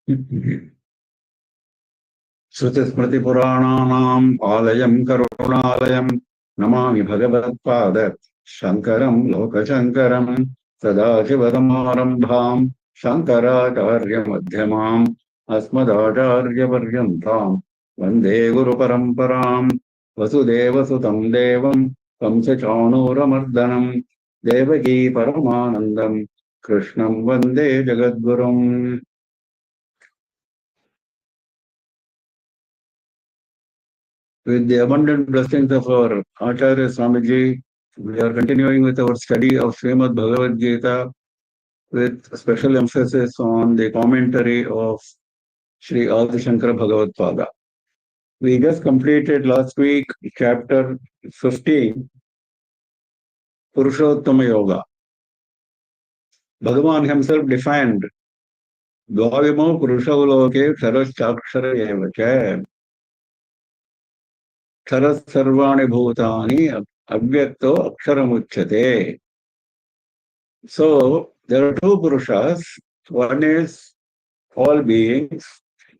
श्रुतिस्मृतिपुराणानाम् आलयम् करुणालयम् नमामि भगवत्पाद शङ्करम् लोकशङ्करम् सदाशिवसमारम्भाम् शङ्कराचार्यमध्यमाम् अस्मदाचार्यपर्यन्ताम् वन्दे गुरुपरम्पराम् वसुदेवसुतम् देवम् कंसचाणूरमर्दनम् देवकी परमानन्दम् कृष्णम् वन्दे जगद्गुरुम्. With the abundant blessings of our Acharya Swamiji, we are continuing with our study of Srimad Bhagavad Gita with special emphasis on the commentary of Sri Adi Shankara Bhagavad Pada. We just completed last week chapter 15, Purushottama Yoga. Bhagavan himself defined Dvavimo Purushauloke Ksharaschakshara Evacha. Kshara Sarvani Bhutani Avyakto Aksharamuchyate. So there are two Purushas. One is all beings.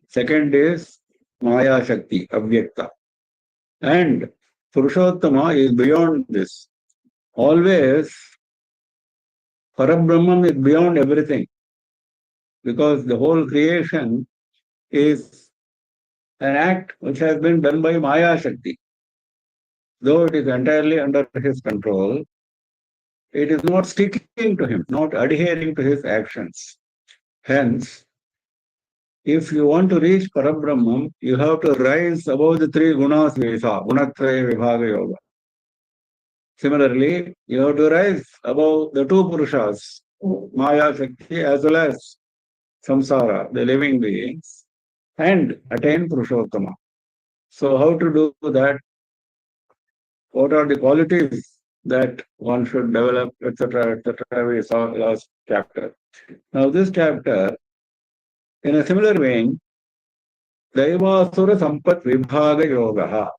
Second is Maya Shakti, Avyakta. And Purushottama is beyond this. Always Parabrahman is beyond everything. Because the whole creation is an act which has been done by Maya Shakti. Though it is entirely under his control, it is not sticking to him, not adhering to his actions. Hence, if you want to reach Parabrahman, you have to rise above the three gunas visa, gunatraya vibhaga yoga. Similarly, you have to rise above the two Purushas, Maya Shakti as well as Samsara, the living beings, and attain Purushottama. So how to do that? What are the qualities that one should develop, etc., etc., we saw last chapter. Now this chapter, in a similar vein, Daivasura Sampat Vibhaga Yoga.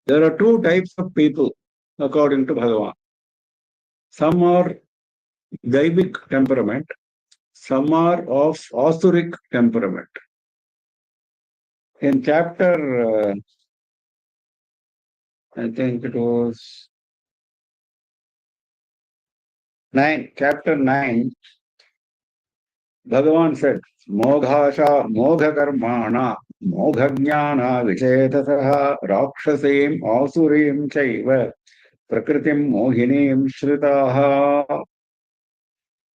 There are two types of people, according to Bhagavan. Some are Daivic temperament, some are of Asuric temperament. In chapter, I think it was 9, chapter 9, Bhagavan said, Moghasha Moghakarmana Moghajnana Vichetasaha Rakshasim Asurim Chaiva Prakritim Mohinim Shritaha.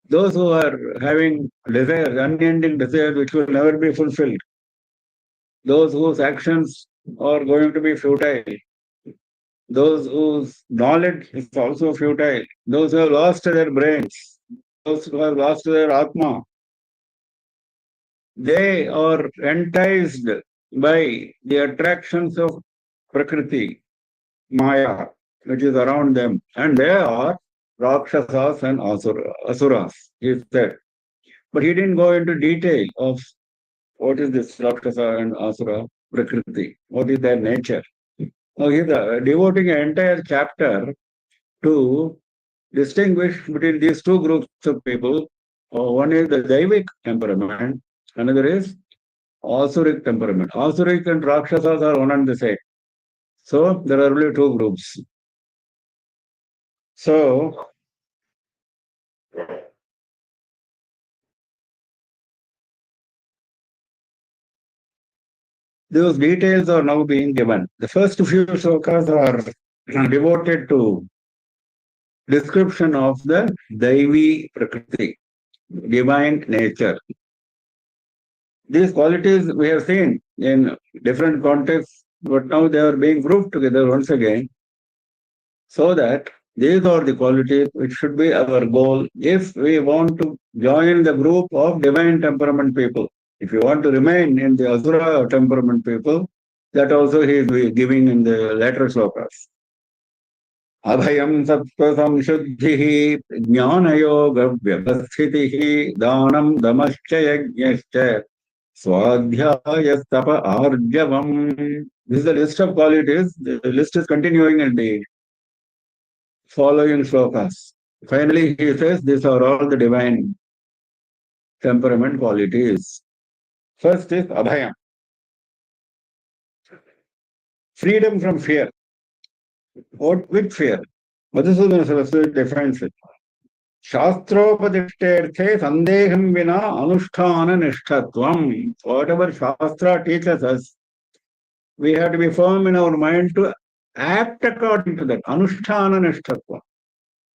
Those who are having desires, unending desires which will never be fulfilled, those whose actions are going to be futile, those whose knowledge is also futile, those who have lost their brains, those who have lost their Atma, they are enticed by the attractions of Prakriti, Maya, which is around them, and they are Rakshasas and Asuras, he said. But he didn't go into detail of what is this Rakshasa and Asura Prakriti, what is their nature. Now he's devoting an entire chapter to distinguish between these two groups of people. One is the Daivic temperament, another is Asuric temperament. Asuric and Rakshasas are one and the same. So there are only two groups. So those details are now being given. The first few slokas are devoted to description of the Daivi Prakriti, divine nature. These qualities we have seen in different contexts, but now they are being grouped together once again, so that these are the qualities which should be our goal if we want to join the group of divine temperament people. If you want to remain in the Asura temperament people, that also he is giving in the later slokas. Abhayam sattva samshuddhihi jnana-yoga vyavasthitihi danam damascha yajnascha swadhyayastapa arjavam. This is a list of qualities. The list is continuing in the following slokas. Finally, he says these are all the divine temperament qualities. First is abhayam, freedom from fear. What with fear? Madhusudana Saraswati defines it. Shastropadiஷ்terthe sandeham vina anusthana nishthatvam. Whatever Shastra teaches us, we have to be firm in our mind to act according to that. Anusthana nishthatvam.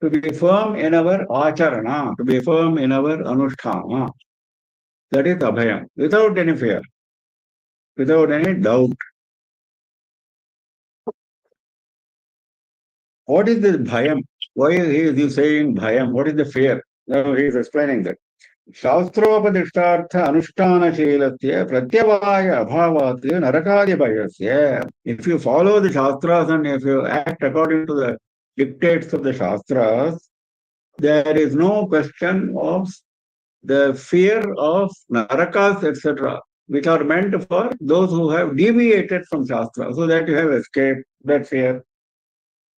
To be firm in our acharana, to be firm in our anusthana. That is abhayam, without any fear, without any doubt. What is this bhayam? Why is he saying bhayam? What is the fear? Now he is explaining that. शास्त्रोपदिष्टार्थ अनुष्ठानशीलस्य प्रत्यवाय अभावात् नरकादिभयस्य. If you follow the Shastras and if you act according to the dictates of the Shastras, there is no question of the fear of narakas, etc., which are meant for those who have deviated from Shastra, so that you have escaped that fear.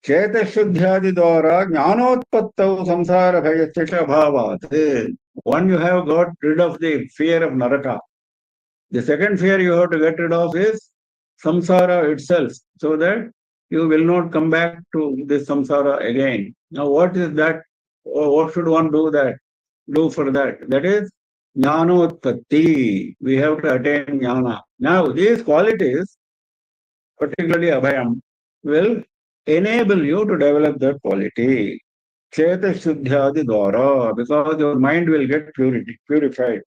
चेतशुद्ध्यादि द्वारा ज्ञानोत्पत्तौ संसार भयस्य च अभावात्. One, you have got rid of the fear of naraka. The second fear you have to get rid of is samsara itself, so that you will not come back to this samsara again. Now, what is that? What should one do for that? That is jnanotpatti. We have to attain jnana. Now, these qualities, particularly abhayam, will enable you to develop that quality. Cheta Shuddhyadi Dwara, because your mind will get purified.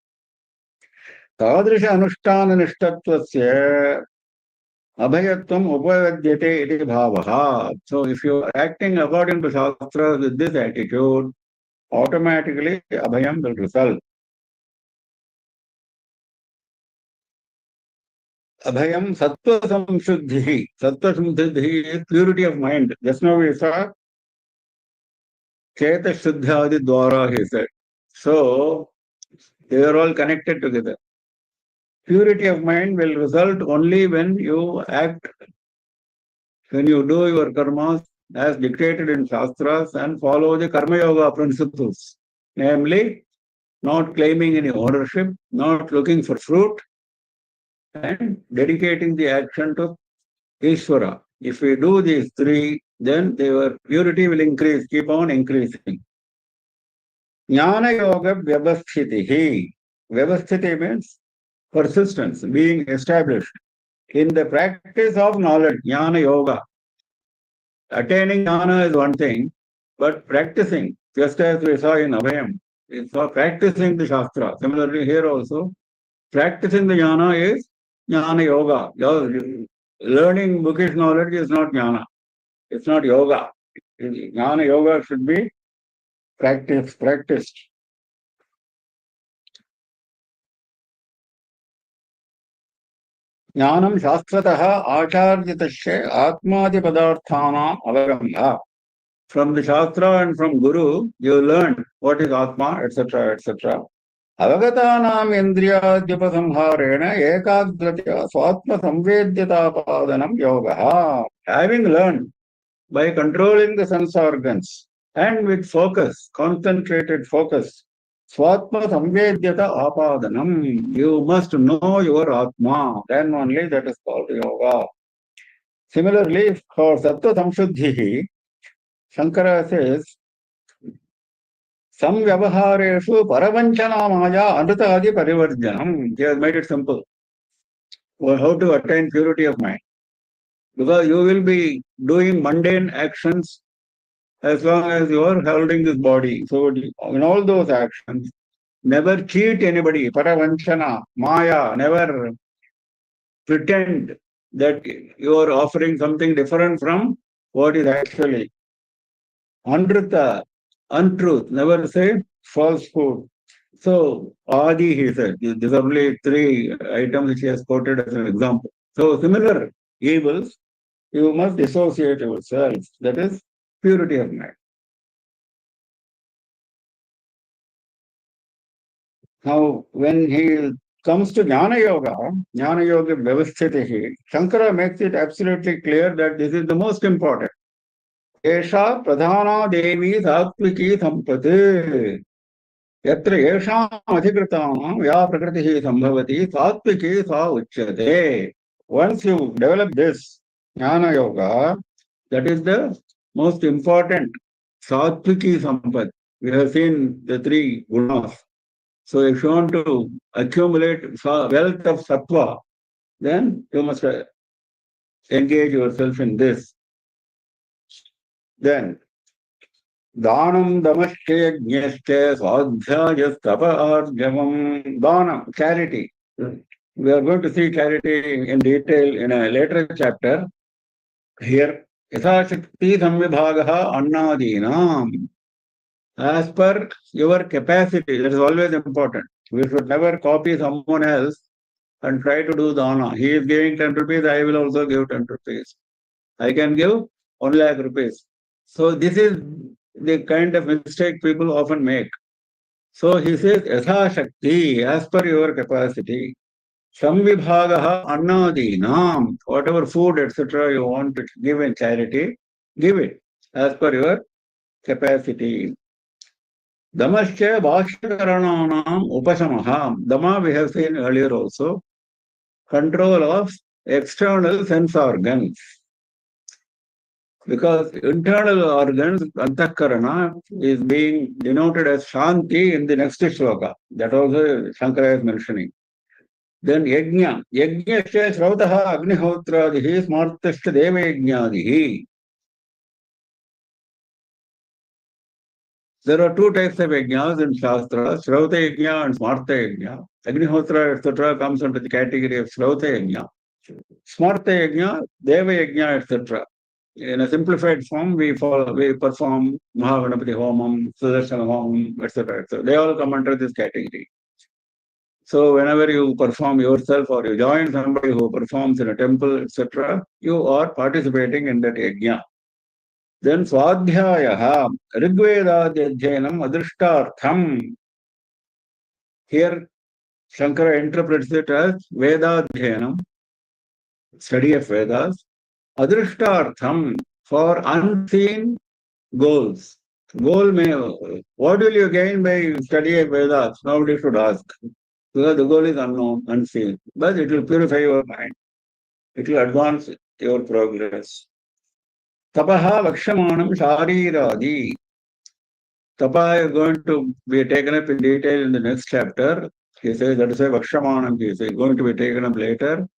Tadrisha Anushtana Nishtatvasya Abhayatvam Upayadyate iti bhavaha. So if you are acting according to Shastra with this attitude, automatically Abhayam will result. Abhayam Sattva Samshuddhi. Sattva Samshuddhi is purity of mind. Just now we saw Cheta Shuddhyadi Dwara, he said. So they are all connected together. Purity of mind will result only when you act, when you do your karmas as dictated in Shastras and follow the Karma Yoga principles. Namely, not claiming any ownership, not looking for fruit, and dedicating the action to Ishvara. If we do these three, then your purity will increase, keep on increasing. Jnana Yoga Vyavasthitihi. Vyavasthiti means persistence, being established in the practice of knowledge, jnana yoga. Attaining jnana is one thing, but practicing, just as we saw in Abhayam, is for practicing the Shastra. Similarly, here also, practicing the jnana is jnana yoga. Learning bookish knowledge is not jnana. It's not yoga. Jnana yoga should be practiced. ज्ञानम शास्त्रतः आचार्यतस्य आत्मादिपदार्थानाम् अवगमः. From the Shastra and from Guru, you learn what is Atma, etc., etc. Avagatanam indriyadyupasamharena ekagrata swatma samvedhyatapadanam yogaha. Having learned by controlling the sense organs and with focus, concentrated focus, swatma samvedhyata apadanam. You must know your Atma. Then only that is called yoga. Similarly, for Sattva Samshuddhi, Shankara says, Samvyavahareshu paravanchana maya anrutadi parivarjanam. He has made it simple. Well, how to attain purity of mind? Because you will be doing mundane actions as long as you are holding this body. So in all those actions, never cheat anybody. Paravanchana, maya, never pretend that you are offering something different from what is actually. Anruta, untruth, never say falsehood. So, Adi, he said, these are only three items which he has quoted as an example. So, similar evils, you must dissociate yourself. That is purity of mind. Now, when he comes to Jnana Yoga Vyavasthitihi, Shankara makes it absolutely clear that this is the most important. Esha Pradhana Devi Sattviki Sampati. यत्र येषाम् अधिकृतानां या प्रकृतिः सम्भवति सात्विकी सा उच्यते. Once you develop this jnana yoga, that is the most important satviki sampad. We have seen the three gunas. So if you want to accumulate wealth of sattva, then you must engage yourself in this. Then Dhanam damasche jnasche swadhyaya tapa arjavam. Dhanam, charity. We are going to see charity in detail in a later chapter. Here, ythashakti samvibhagaha annadinam. As per your capacity, that is always important. We should never copy someone else and try to do dana. He is giving 10 rupees, I will also give 10 rupees. I can give 1 lakh rupees. So this is the kind of mistake people often make. So he says, Yatha Shakti, as per your capacity. Samvibhagaha annadinam, whatever food, etc., you want to give in charity, give it as per your capacity. Damascha bhashkarananam upasamaha. Dama we have seen earlier also. Control of external sense organs. Because internal organs, antakarana, is being denoted as Shanti in the next shloka. That also Shankara is mentioning. Then Yajna. Yajnasya Srautaha Agnihotradihi Smartasya Deva Yajnadihi. There are two types of yajnas in Shastra, Shrauta Yajna and Smarta Yajna. Agnihotra, etc. comes under the category of Shrauta Yajna. Smarta Yajna, Deva Yajna, etc. In a simplified form, we perform Mahaganapati Homam, Sudarshana Homam, etc., etc. They all come under this category. So whenever you perform yourself or you join somebody who performs in a temple, etc., you are participating in that yajna. Then Swadhyayaha, Rigvedadhyayam Adrishtartham. Here Shankara interprets it as Vedadhyanam, study of Vedas, Adrishtartham, for unseen goals. Goal may, what will you gain by studying Vedas? Nobody should ask. Because the goal is unknown, unseen. But it will purify your mind. It will advance your progress. Tapaha vakshamanam shariradi. Tapa is going to be taken up in detail in the next chapter. He says that is a vakshamanam. He says going to be taken up later.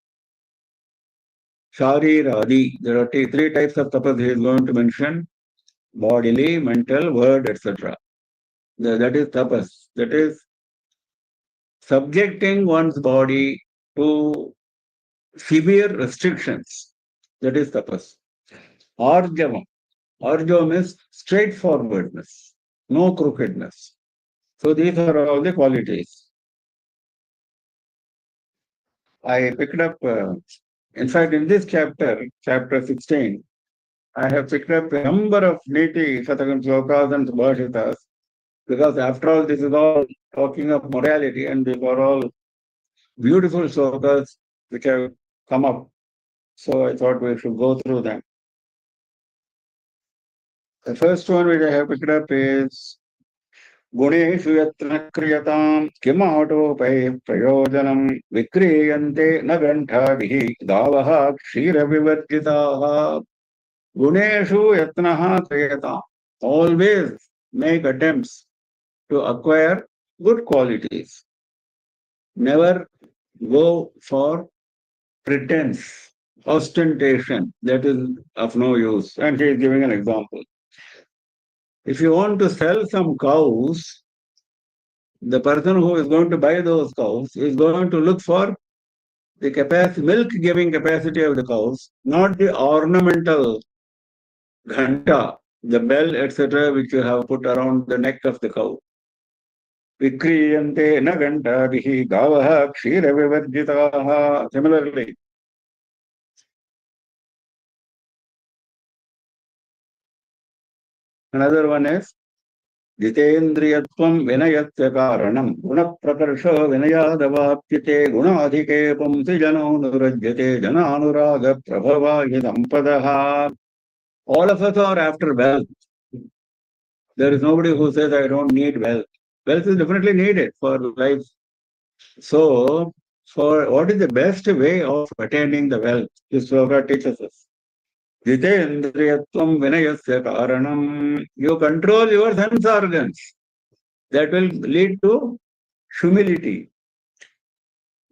Shariradi. There are three types of tapas he is going to mention: bodily, mental, word, etc. That is tapas. That is subjecting one's body to severe restrictions. That is tapas. Arjavam. Arjavam is straightforwardness, no crookedness. So these are all the qualities. I picked up, in fact, in this chapter, chapter 16, I have picked up a number of Niti, Shatakam Slokas and Subhashitas, because after all, this is all talking of morality, and these are all beautiful slokas which have come up. So I thought we should go through them. The first one which I have picked up is गुणेषु यत्र क्रियतां किमाटोपैः प्रयोजनं विक्रीयन्ते न गण्ठाभिः गावः क्षीरविवर्जिताः. गुणेषु यत्नः क्रियताम्. Always make attempts to acquire good qualities. Never go for pretense, ostentation. That is of no use. And he is giving an example. If you want to sell some cows, the person who is going to buy those cows is going to look for the milk-giving capacity of the cows, not the ornamental ghanta, the bell, etc., which you have put around the neck of the cow. Vikriyante na ghantadihi gavaha kshira vivarjitaha. Similarly, another one is जितेन्द्रियत्वं विनयस्य कारणं गुणप्रकर्षो विनयादवाप्यते गुणाधिके पुंसि जनोऽनुरज्यते जनानुरागप्रभवाहि सम्पदः. All of us are after wealth. There is nobody who says, I don't need wealth. Wealth is definitely needed for life. So, for what is the best way of attaining the wealth? This sloka teaches us. Jitendriyatvam vinayasya karanam. You control your sense organs. That will lead to humility.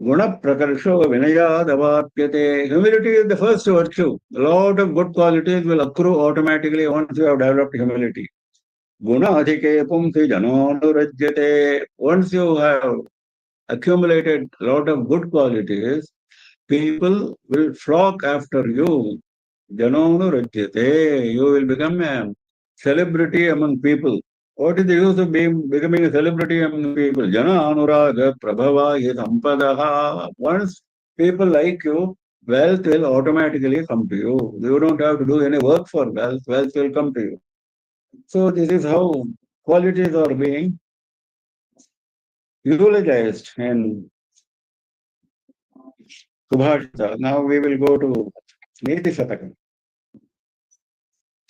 Guna prakarsho vinayadavapyate. Humility is the first virtue. A lot of good qualities will accrue automatically once you have developed humility. Guna adhike pumsi janonurajyate. Once you have accumulated a lot of good qualities, people will flock after you. Janonu rajyate. You will become a celebrity among people. What is the use of becoming a celebrity among people? Jana anuraga prabhava sampadaha. Once people like you, wealth will automatically come to you. You don't have to do any work for wealth. Wealth will come to you. So this is how qualities are being eulogized in Subhashita. Now we will go to Niti Satakam.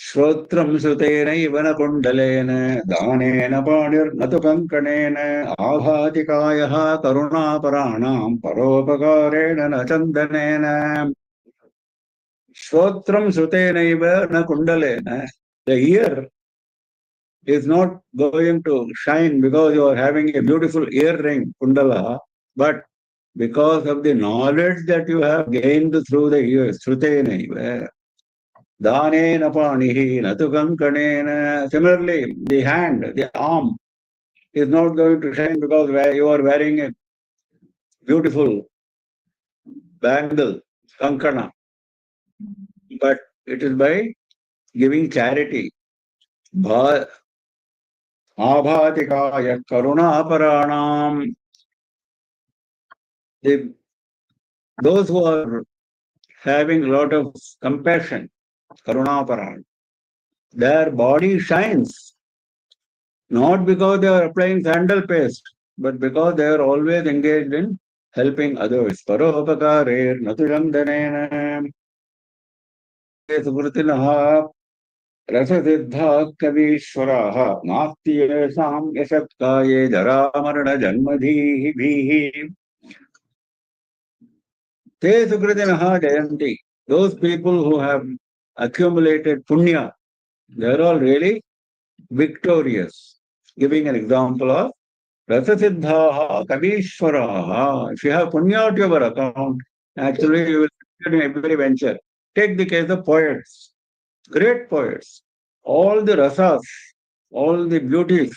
श्रोत्रं श्रुतेनैव न कुण्डलेन दानेन पाणिर्न तु कङ्कणेन आभाति कायः करुणापराणां परोपकारेण न चन्दनेन श्रोत्रं श्रुतेनैव न कुण्डलेन. The ear is not going to shine because you are having a beautiful earring, kundala, but because of the knowledge that you have gained through the ears, shrutenaiva. Danena panihi natu kankanena. Similarly, the hand, the arm is not going to shine because you are wearing a beautiful bangle, kankana. But it is by giving charity. Abhatikaya karunaparanam. Those who are having a lot of compassion, karunaparan, their body shines. Not because they are applying sandal paste, but because they are always engaged in helping others. Paropakarer natujandanena sukrutinaha rasasiddha kavishwaraha nasti yesam yasatkaye jaramarana janmadhihi bhihi te sukrutinaha jayanti. Those people who have accumulated punya, they are all really victorious. Giving an example of Rasasiddhaha Kavishwaraha. If you have punya at your account, actually you will succeed in every venture. Take the case of poets, great poets. All the rasas, all the beauties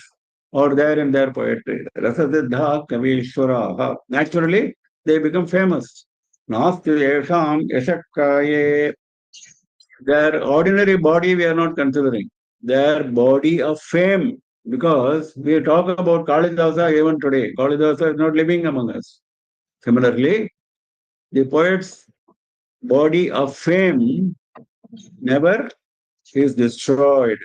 are there in their poetry. Rasasiddha Kavishwaraha. Naturally, they become famous. Nasti yesham yashakkaye. Their ordinary body we are not considering. Their body of fame. Because we talk about Kalidasa even today. Kalidasa is not living among us. Similarly, the poet's body of fame never is destroyed.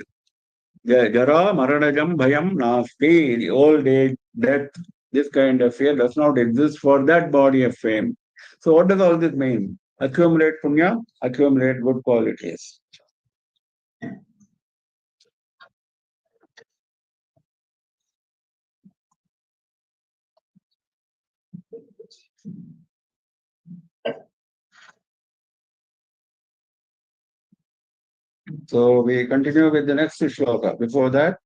Jara Maranajam Bhayam Nasti, the old age, death, this kind of fear does not exist for that body of fame. So what does all this mean? Accumulate punya, accumulate good qualities. So we continue with the next shloka. Before that,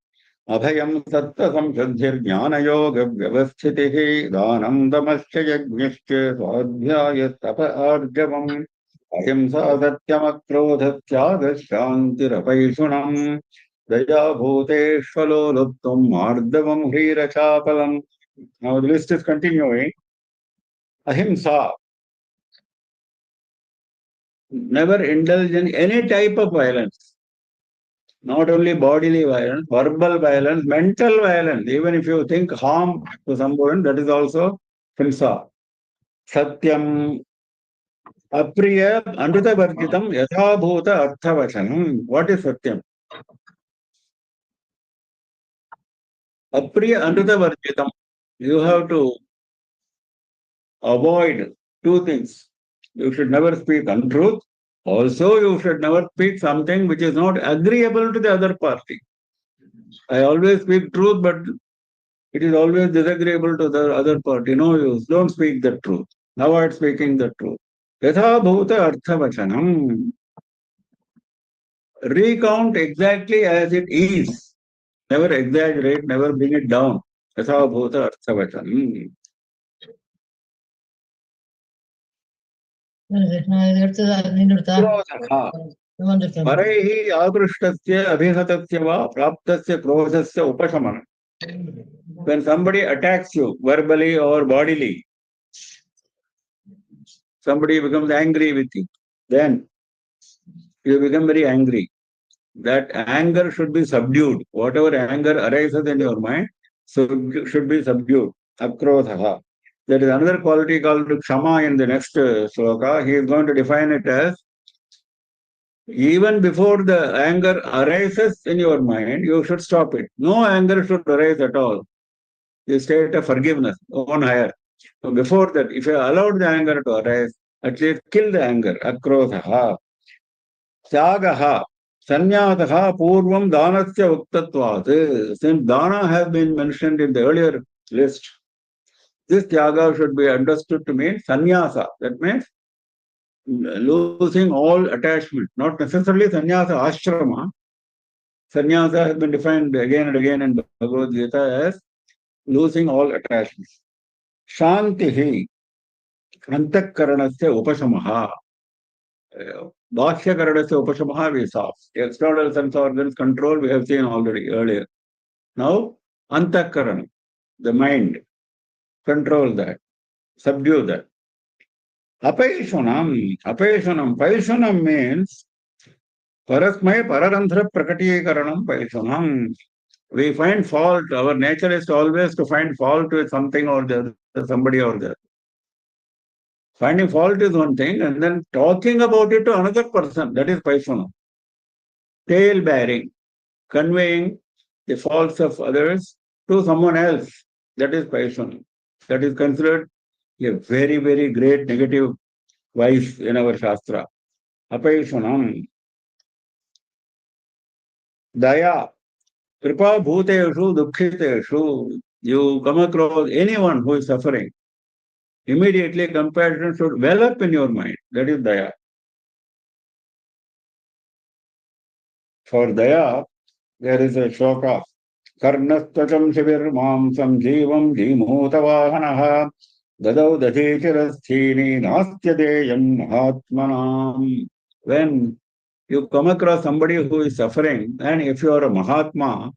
Abhayam Satta Samshaddhir Jnana Yoga Vyavasthitihi Dhanam Damascha Yajnishcha Swadhyaya Tapa Arjavam Ahimsa Satyamaktrodha Tyaga Shantirapaisunam Daya Bhuteshvalo Luptum Mardavam Hrira Chapalam. Now the list is continuing. Ahimsa. Never indulge in any type of violence. Not only bodily violence, verbal violence, mental violence. Even if you think harm to someone, that is also himsa. Satyam, apriya, anruta varjitam, yathabhuta arthavachanam. What is satyam? Apriya, anruta varjitam. You have to avoid two things. You should never speak untruth. Also, you should never speak something which is not agreeable to the other party. I always speak truth, but it is always disagreeable to the other party. No use. Don't speak the truth. Avoid speaking the truth. Yatha bhuta arthavachanam. Recount exactly as it is. Never exaggerate, never bring it down. Yatha bhuta arthavachanam. क्रोधः परैः आकृष्टस्य अभिहतस्य वा प्राप्तस्य क्रोधस्य उपशमनम्. When somebody attacks you verbally or bodily, somebody becomes angry with you, then you become very angry. That anger should be subdued. Whatever anger arises in your mind should be subdued. Akrodha. There is another quality called Kshama in the next sloka. He is going to define it as even before the anger arises in your mind, you should stop it. No anger should arise at all. The state of forgiveness, on higher. So before that, if you allowed the anger to arise, at least kill the anger. Akrodha. Tyagaha. Sanyadaha purvam danasya uktatvat. Since dana has been mentioned in the earlier list, this tyaga should be understood to mean sannyasa. That means losing all attachment, not necessarily sannyasa ashrama. Sannyasa has been defined again and again in Bhagavad Gita as losing all attachments. Shantihi antakaranasya upashamaha. Bhashya-karanasya upashamaha we saw. External sense organs control we have seen already earlier. Now, antakarana, the mind, control that, subdue that. Apaishunam, Paishunam means parasmay pararanthra prakatikaranam Paishunam. We find fault, our nature is always to find fault with something or the other, somebody or the other. Finding fault is one thing, and then talking about it to another person, that is Paishunam. Tale bearing, conveying the faults of others to someone else, that is Paishunam. That is considered a very, very great negative vice in our Shastra. Apaishunam. Daya. Kripa bhuteshu dukkhiteshu. You come across anyone who is suffering, immediately compassion should well up in your mind. That is daya. For daya, there is a shloka. Karnastacham shivir mamsam jivam jimhutavahanaha dadau dadhichirasthini nastyadeyam mahatmanam. When you come across somebody who is suffering, and if you are a Mahatma,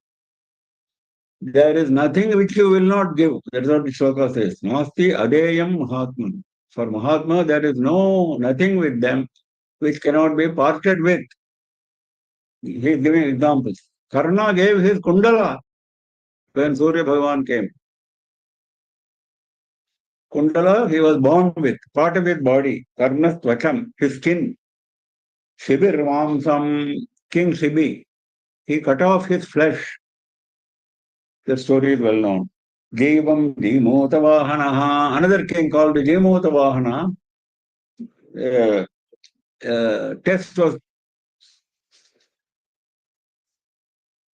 there is nothing which you will not give. That's what the shloka says. Nasti adeyam Mahatman. For Mahatma, there is nothing with them which cannot be parted with. He is giving examples. Karna gave his kundala when Surya Bhagavan came. Kundala he was born with, part of his body. Karna tvacham, his skin. Shibir Mamsam, King Shibi, he cut off his flesh. The story is well known. Jeevam Jimotavahanaha, another king called Jimotavahana. Test was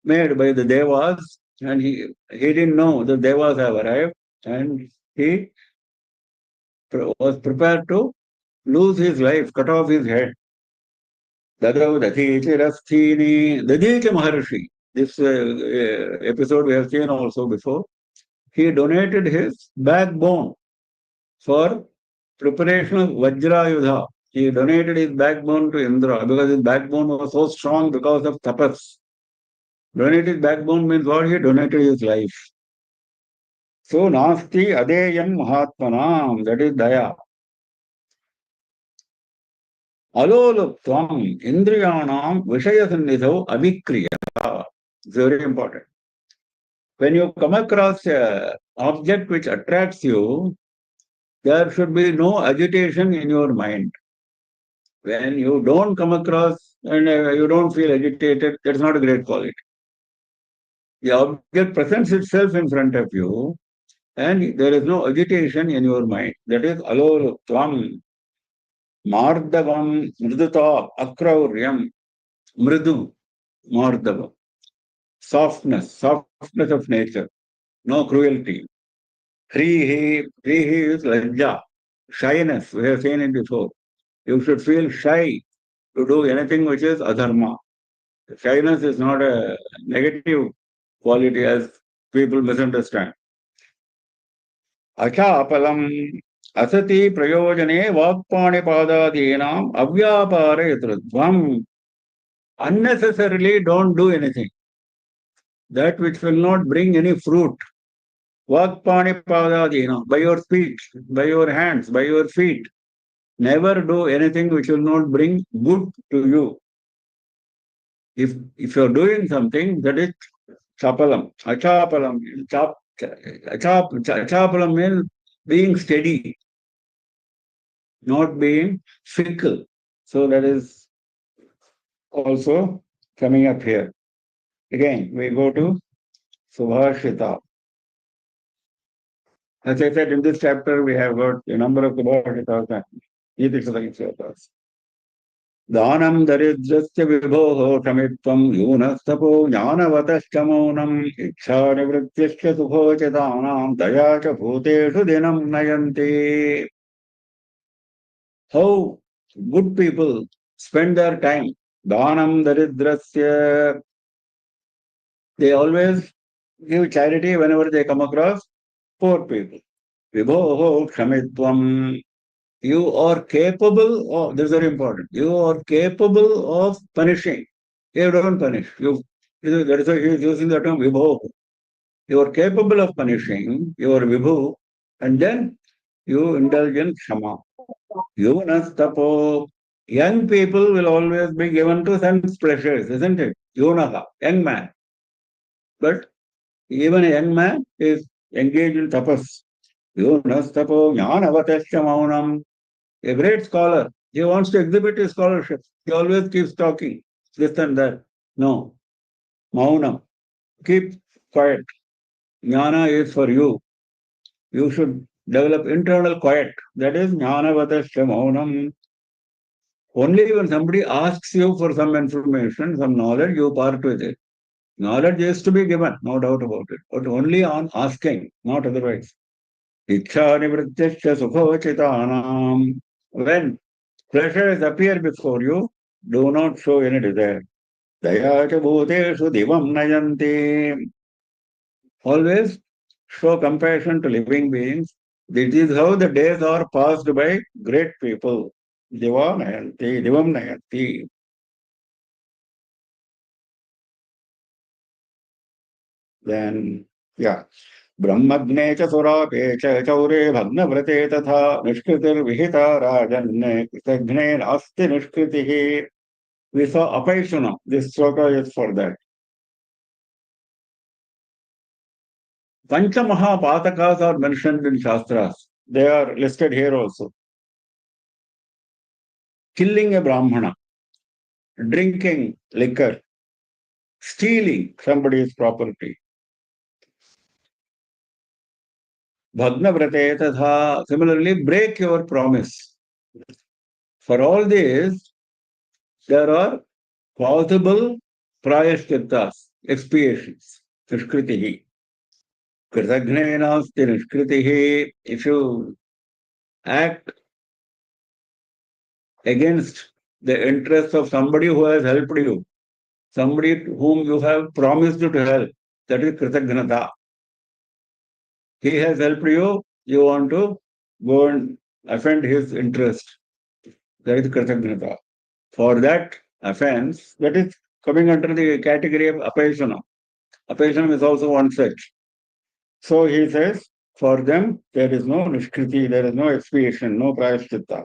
made by the Devas, and he didn't know the Devas have arrived, and he was prepared to lose his life, cut off his head. Dadav Datichirasthini, Dadita Maharshi. This episode we have seen also before. He donated his backbone for preparation of Vajrayudha. He donated his backbone to Indra because his backbone was so strong because of tapas. Donated backbone means what? He donated his life. So nasti adeyam mahatmanam, that is daya. Aloluptvam indriyanam vishayasannidhau avikriya. It's very important. When you come across an object which attracts you, there should be no agitation in your mind. When you don't come across and you don't feel agitated, that's not a great quality. The object presents itself in front of you and there is no agitation in your mind. That is alolutvam, mardavam, mridutva, akrauryam, mridu, mardavam. Softness of nature. no cruelty. Hrihi is lajja, shyness. We have seen it before. You should feel shy to do anything which is adharma. Shyness is not a negative quality as people misunderstand. अचापलम असति प्रयोजने वाक्पाणिपादादीनाम अव्यापारे धृत्वम unnecessarily don't do anything that which will not bring any fruit. Vakpanipadadina, by your speech, by your hands, by your feet. Never do anything which will not bring good to you. If you're doing something, that is chapalam. Achapalam. Achapalam means being steady, not being fickle. So that is also coming up here. Again, we go to Subhashita. As I said, in this chapter, we have got a number of Subhashitas and Niti-Sutakisatas. Dhanam daridrasya vibhoho shamitvam yunastapo jnanavatashcha maunam ichha nivrityascha sukhocha dhanam dayacha bhuteshu dinam nayanti. How good people spend their time. Dhanam daridrasya. They always give charity whenever they come across poor people. Vibhoho shamitvam. You are capable of, this is very important, you are capable of punishing. You don't punish. That is why he is using the term vibho. You are capable of punishing, you are vibhu, and then you indulge in kshama. Yunastapo. Young people will always be given to sense pleasures, isn't it? Yunaha, young man. But even a young man is engaged in tapas. Yunastapo jnanavatescha maunam. A great scholar, he wants to exhibit his scholarship. He always keeps talking, this and that. No. Maunam. Keep quiet. Jnana is for you. You should develop internal quiet. That is jnanavatasya maunam. Only when somebody asks you for some information, some knowledge, you part with it. Knowledge is to be given, no doubt about it. But only on asking, not otherwise. Ichha nivrityasya sukhochitanam. When pleasures appear before you, do not show any desire. Dayacha bhuteshu divam nayanti. Always show compassion to living beings. This is how the days are passed by great people. Divam nayanti. Then, yeah. ब्रह्मज्ञे च सुरापे च चौरे भग्नव्रते तथा निष्कृतिर्विहिता राजन्ने कृतघ्ने नास्ति निष्कृतिः. We saw Apaishuna. This sloka is for that. Panchamaha Patakas are mentioned in Shastras. They are listed here also. Killing a Brahmana, drinking liquor, stealing somebody's property. Bhagnavrate tatha. Similarly, break your promise. For all this, there are possible prayashchittas, expiations. Nishkritihi. Kritaghne nasti nishkritihi. If you act against the interests of somebody who has helped you, somebody whom you have promised to help, that is kritagnata. He has helped you, you want to go and offend his interest. That is kritagnata. For that offense, that is coming under the category of apaishana. Apaishana is also one such. So he says, for them, there is no nishkriti, there is no expiation, no prayashchitta.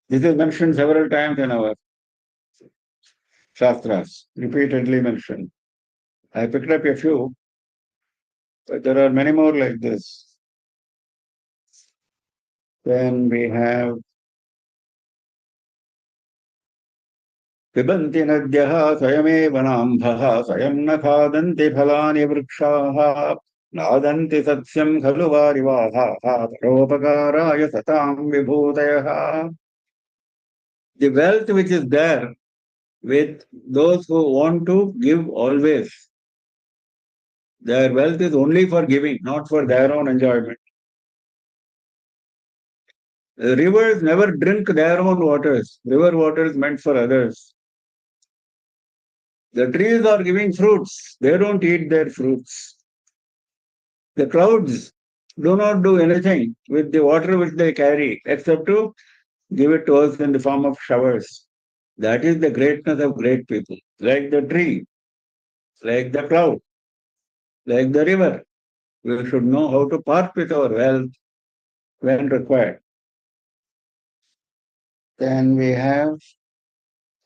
This is mentioned several times in our Shastras, repeatedly mentioned. I picked up a few, but there are many more like this. Then we have पिबन्ति नद्यः स्वयमेव नाम्भः स्वयं न खादन्ति फलानि वृक्षाः नादन्ति सत्स्यं खलु वारिवाहाः परोपकाराय सतां विभूतयः. The wealth which is there with those who want to give always, Their wealth is only for giving, not for their own enjoyment. The rivers never drink their own waters. River water is meant for others. The trees are giving fruits. They don't eat their fruits. The clouds do not do anything with the water which they carry except to give it to us in the form of showers. That is the greatness of great people. Like the tree, like the cloud, like the river. We should know how to part with our wealth when required. Then we have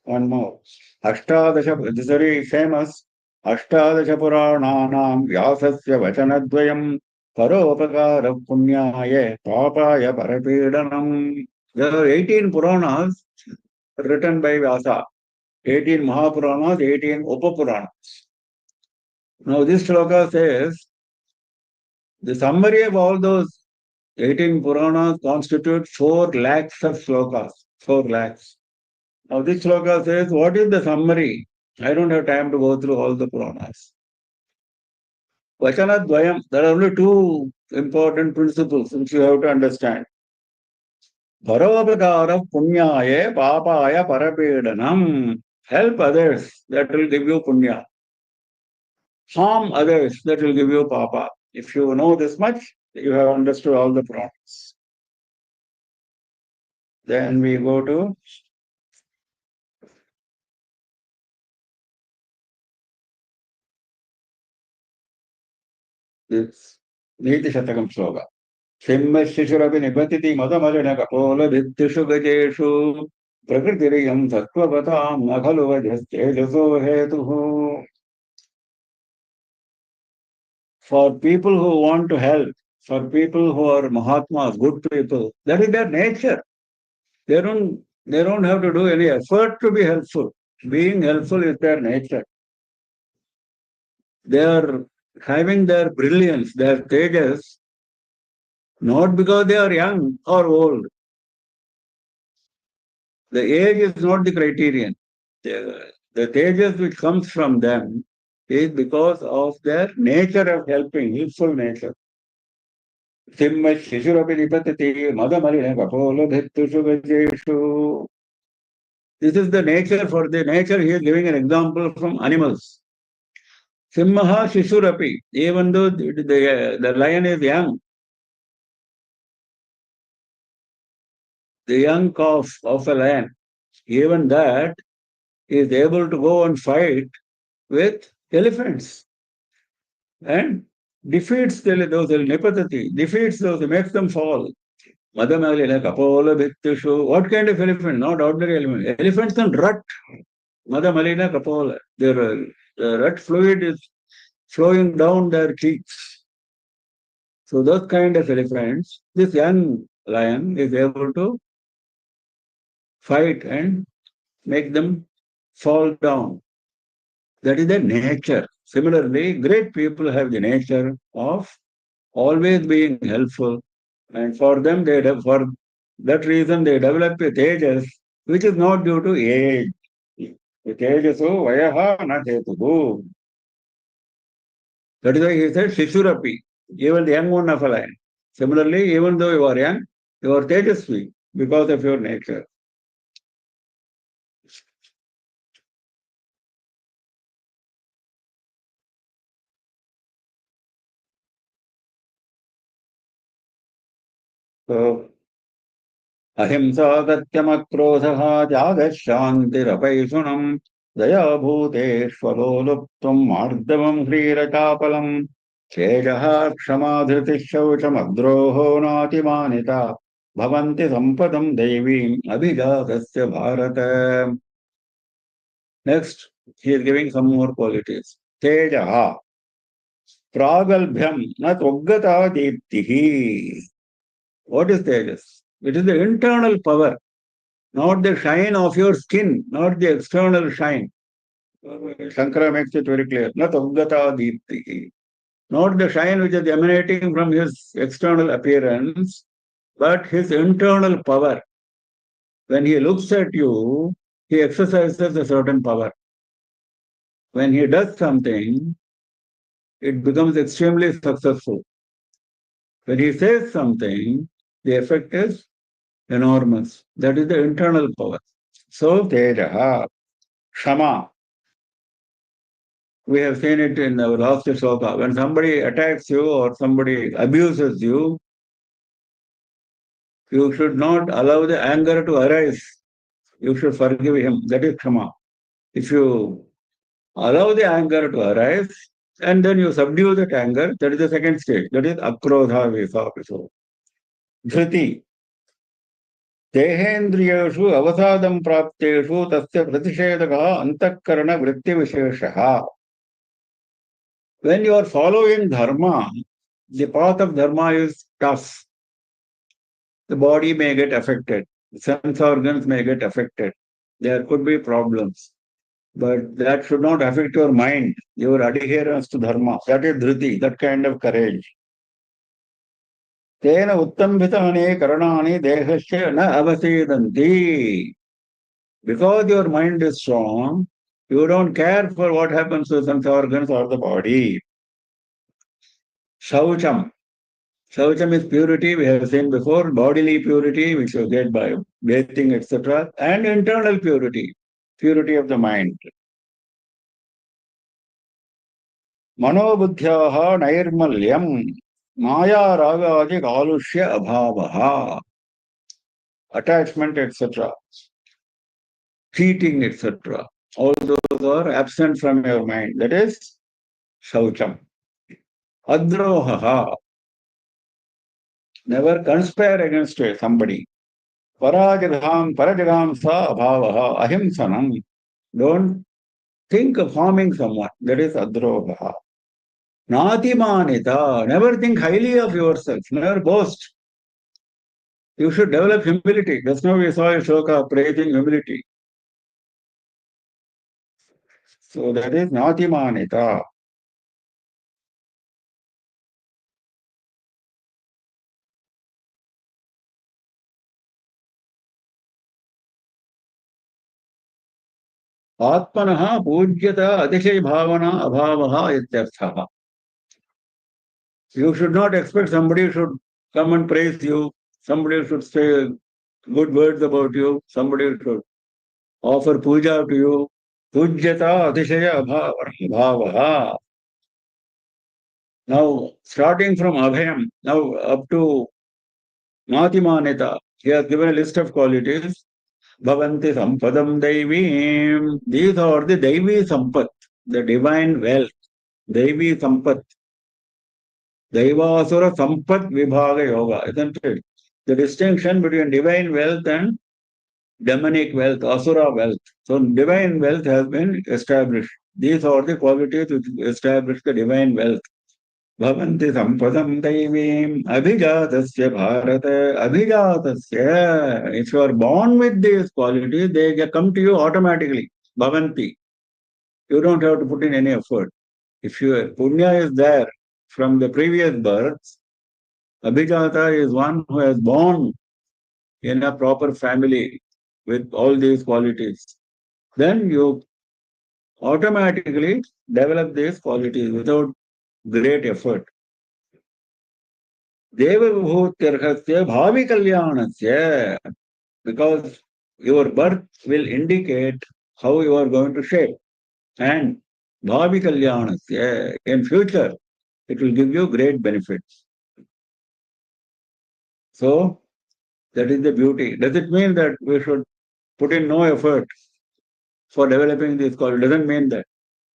one more. Ashtadasha, this is very famous. Ashtadasha Purananam Vyasasya Vachanadvayam Paropakara Punyaya Papaya Parapidanam. There are 18 Puranas written by Vyasa. 18 Mahapuranas, 18 Upapuranas. Now this shloka says, the summary of all those 18 Puranas constitute 4 lakhs of slokas. 4 lakhs. Now this shloka says, what is the summary? I don't have time to go through all the Puranas. Vachanadvayam, there are only 2 important principles which you have to understand. Paropakara punyaya papaya parapedanam. Help others, that will give you punya. Harm others, that will give you papa. If you know this much, you have understood all the Puranas. Then we go to this Niti Shatakam sloka. Simhashishurapi nipatiti matamalina kapola vittishu gajeshu prakritiriyam sattvapatam nakhalu vajhastejaso hetuhu. For people who want to help, for people who are Mahatmas, good people, that is their nature. They don't have to do any effort to be helpful. Being helpful is their nature. They are having their brilliance, their tejas, not because they are young or old. The age is not the criterion. The tejas which comes from them is because of their nature of helping, helpful nature. Simma shishurapi nipatati madamalina kapola bhittushu gajeshu. This is the nature. For the nature, he is giving an example from animals. Simha shishurapi, even though the lion is young, the young calf of a lion, even that is able to go and fight with elephants and defeats those nipatati, defeats those, makes them fall. Madamalina kapola bhittushu. What kind of elephant? Not ordinary elephant. Elephants can rut. Madamalina kapola. Their rut fluid is flowing down their cheeks. So those kind of elephants, this young lion is able to fight and make them fall down. That is their nature. Similarly, great people have the nature of always being helpful, and for them, for that reason, they develop a tejas which is not due to age. The tejaso vayaha na hetuhu. That is why he said Shishurapi, even the young one of a lion. Similarly, even though you are young, you are tejasvi because of your nature. So, ahimsa satyamakrosah jagashantirapaisunam daya bhuteshvaloluptam mardavam hrirachapalam chejah kshamadhriti shauchamadroho natimanita bhavanti sampadam devim abhijatasya bharata. Next, he is giving some more qualities. Tejaha pragalbhyam na tvoggata deeptihi. What is tejas? It is the internal power, not the shine of your skin, not the external shine. Shankara makes it very clear. Na tvoggata deeptihi. Not the shine which is emanating from his external appearance, but his internal power. When he looks at you, he exercises a certain power. When he does something, it becomes extremely successful. When he says something, the effect is enormous. That is the internal power. So, Tejaha, Shama. We have seen it in our last sloka. When somebody attacks you or somebody abuses you, you should not allow the anger to arise. You should forgive him. That is Shama. If you allow the anger to arise and then you subdue that anger, that is the second stage. That is Akrodha Visa. Dhriti. देहेन्द्रियेषु अवसादं प्राप्तेषु तस्य प्रतिषेधकः अंतःकरणवृत्तिविशेषः. When you are following dharma, the path of dharma is tough. The body may get affected, sense organs may get affected, there could be problems, but that should not affect your mind, your adherence to dharma. That is dhriti, that kind of courage. तेन उत्तम्भितानि करणानि देहस्य न अवसेदन्ति. Because your mind is strong, you don't care for what happens to sense organs or the body. Shaucham. Shaucham is purity, we have seen before, bodily purity, which you get by bathing, etc., and internal purity, purity of the mind. Manobuddhyaha nairmalyam, maya ragadi kalushya abhavaha. Attachment, etc., cheating, etc., all those are absent from your mind. That is Shaucham. Adrohaha. Never conspire against somebody. Parajagam sa abhavaha ahimsanam. Don't think of harming someone. That is adroha. Natimanita. Never think highly of yourself. Never boast. You should develop humility. Just now we saw a shloka praising humility. So that is Natimanita. Atmanaha pujyata atishay bhavana abhavaha ityarthaha. You should not expect somebody should come and praise you. Somebody should say good words about you. Somebody should offer puja to you. Pujyata atishaya bhavaha. Now, starting from Abhayam, now up to Natimanita, he has given a list of qualities. Bhavanti sampadam daivim. These are the daivi sampat, the divine wealth. Daivi sampat. Daivasura sampat vibhaga yoga, isn't it? The distinction between divine wealth and demonic wealth, asura wealth. So divine wealth has been established. These are the qualities which establish the divine wealth. Bhavanti sampadam daivim abhijatasya bharata abhijatasya. If you are born with these qualities, they come to you automatically. Bhavanti. You don't have to put in any effort. If your punya is there from the previous births, abhijata is one who has born in a proper family with all these qualities. Then you automatically develop these qualities without great effort. Devavibhutyarhasya bhavi kalyanasya, because your birth will indicate how you are going to shape. And bhavi kalyanasya, in future, it will give you great benefits. So, that is the beauty. Does it mean that we should put in no effort for developing these qualities? It doesn't mean that.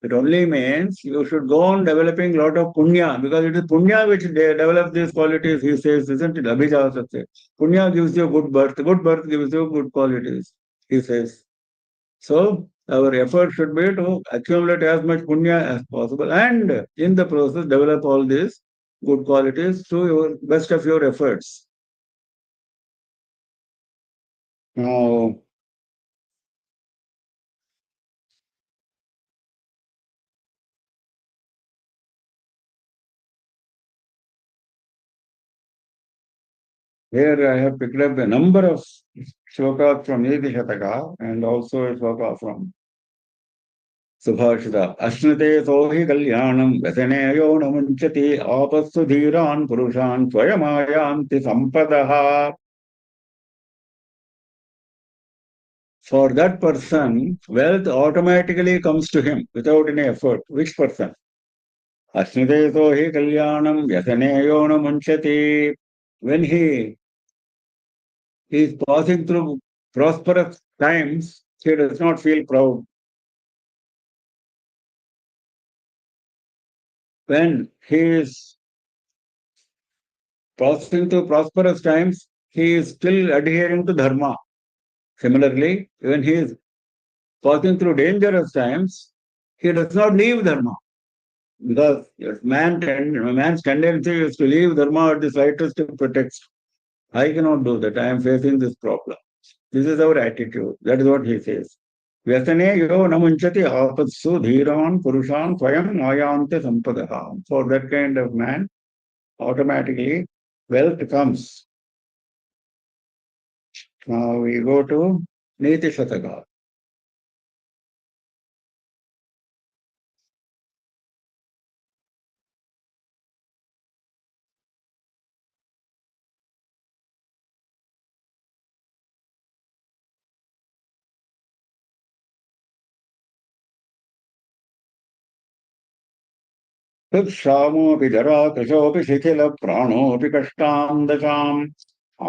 It only means you should go on developing a lot of punya, because it is punya which develops these qualities, he says, isn't it? Abhijasatya. Punya gives you good birth gives you good qualities, he says. So, our effort should be to accumulate as much punya as possible and in the process develop all these good qualities to your best of your efforts. Now, here I have picked up a number of shlokas from Niti Shataka and also a shloka from Subhashita. Ashnate sohi kalyanam vasaneyo namunchati apastu dhiran purushan swayamayanti sampadaha. For that person, wealth automatically comes to him without any effort. Which person? Ashnate sohi kalyanam vasaneyo namunchati. When he is passing through prosperous times, he does not feel proud. When he is passing through prosperous times, he is still adhering to dharma. Similarly, when he is passing through dangerous times, he does not leave dharma. Because man's tendency is to leave dharma at the slightest pretext. I cannot do that. I am facing this problem. This is our attitude. That is what he says. Vyasane yo namunchati apatsu dhiran purushan swayam ayante sampadaha. For that kind of man, automatically wealth comes. Now we go to Niti Shataka. हृत्क्षामोऽपि जराकृशोऽपि शिथिलप्राणोऽपि कष्टां दशाम्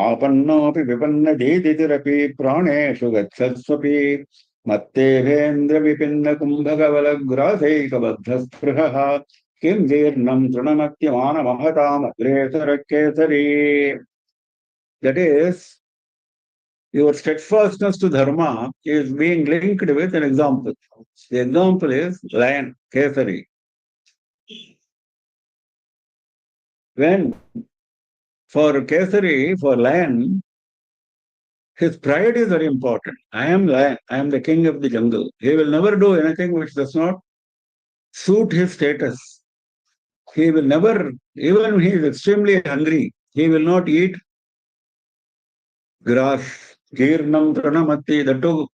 आपन्नोऽपि विपन्नदीदितिरपि प्राणेषु गच्छत्स्वपि मत्तेभेन्द्रविपिन्नकुम्भकवलग्रासैकबद्धस्पृहः किं जीर्णं तृणमत्यमानमहतामग्रेसरकेसरी. That is, your steadfastness to dharma is being linked with an example. The example is lion, Kesari. When for Kesari, for lion, his pride is very important. I am lion. I am the king of the jungle. He will never do anything which does not suit his status. He will never, even when he is extremely hungry, he will not eat grass. Girnam tranamatti, the two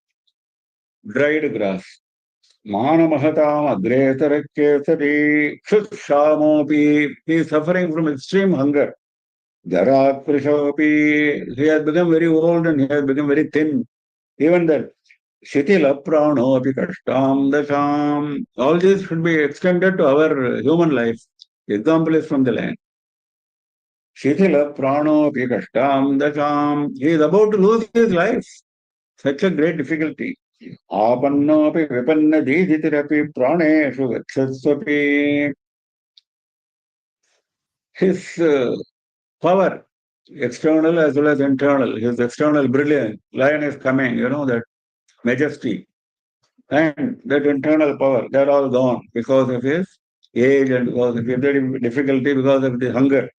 dried grass. Manamahatam agresarakkesari kshamopi. He is suffering from extreme hunger. Jarakrishopi. He has become very old and he has become very thin. Even that Shitila prano api kashtam dasham. All this should be extended to our human life. Example is from the land. Shitila prano api kashtam dasham. He is about to lose his life. Such a great difficulty. Apanno api vipanna diditirapi praneshu gacchatsvapi. His power, external as well as internal, his external brilliance. Lion is coming, that majesty. And that internal power, they're all gone because of his age and because of his difficulty, because of the hunger.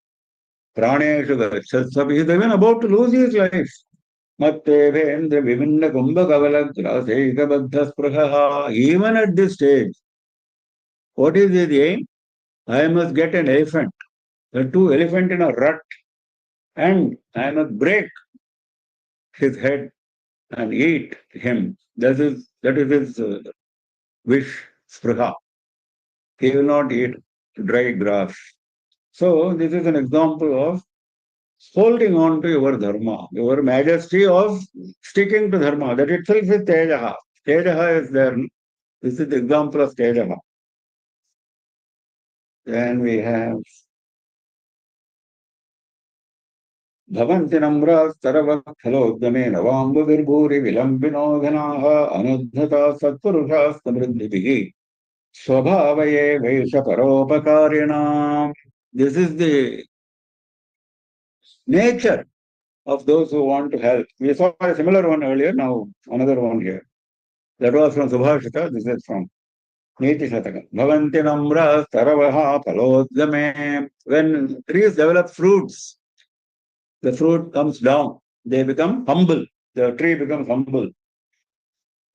Praneshu gacchatsvapi. He is even about to lose his life. Mattevendra vivinna kumbhakavalagraseikabaddhaspruhaha. Even at this stage, what is his aim? I must get an elephant, the two elephant in a rut, and I must break his head and eat him. That is his wish, spruha. He will not eat dry grass. So this is an example of holding on to your dharma, your majesty of sticking to dharma. That itself is tejaha. Tejaha is there. This is the example of tejaha. Then we have Bhavanti Namra Saravakhalodame Navambuvirbhuri Vilambino Ghanaha Anudhata Satpurusha Samriddhibihi Swabhavaye Vesha Paropakarina. This is the nature of those who want to help. We saw a similar one earlier, now another one here. That was from Subhashita, this is from Niti Shataka. Bhavanti Namra Saravaha Palodgame. When trees develop fruits, the fruit comes down. They become humble. The tree becomes humble.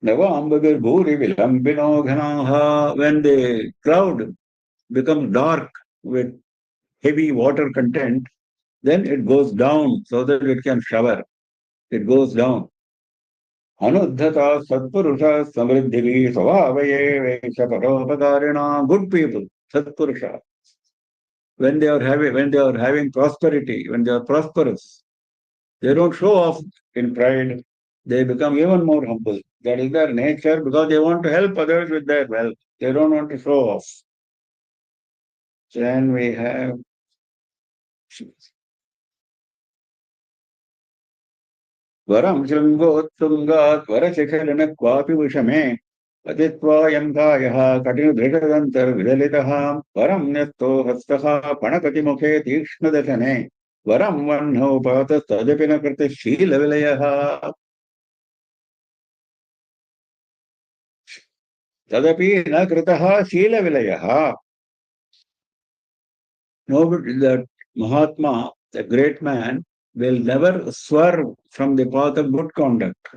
Navambagir Bhuri Vilambino Ghanaha. When the cloud becomes dark with heavy water content, then it goes down so that it can shower. It goes down. Anuddhata Satpurusha Samriddhi Svabhaye Vesha Paropakarina. Good people, Satpurusha. When they are having prosperity, when they are prosperous, they don't show off in pride. They become even more humble. That is their nature because they want to help others with their wealth. They don't want to show off. Then we have Varam Shringottungat Varashikhalana Kwapi Vishame Atitva Yankaya Katinu Drishadantar Vidalitaha Varam Nesto Hastaha Panakati Mukhe Tikshna Dashane Varam Vanho Pata Tadapina Kriti Shila Vilayaha Tadapi Na Kritaha Shila Vilayaha. Nobody, that Mahatma, the great man, will never swerve from the path of good conduct.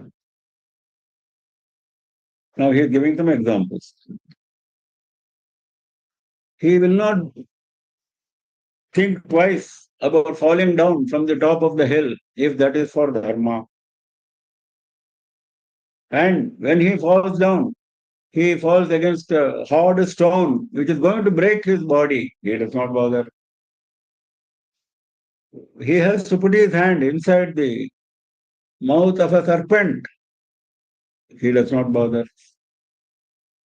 Now he is giving some examples. He will not think twice about falling down from the top of the hill if that is for dharma. And when he falls down, he falls against a hard stone which is going to break his body. He does not bother. He has to put his hand inside the mouth of a serpent. He does not bother.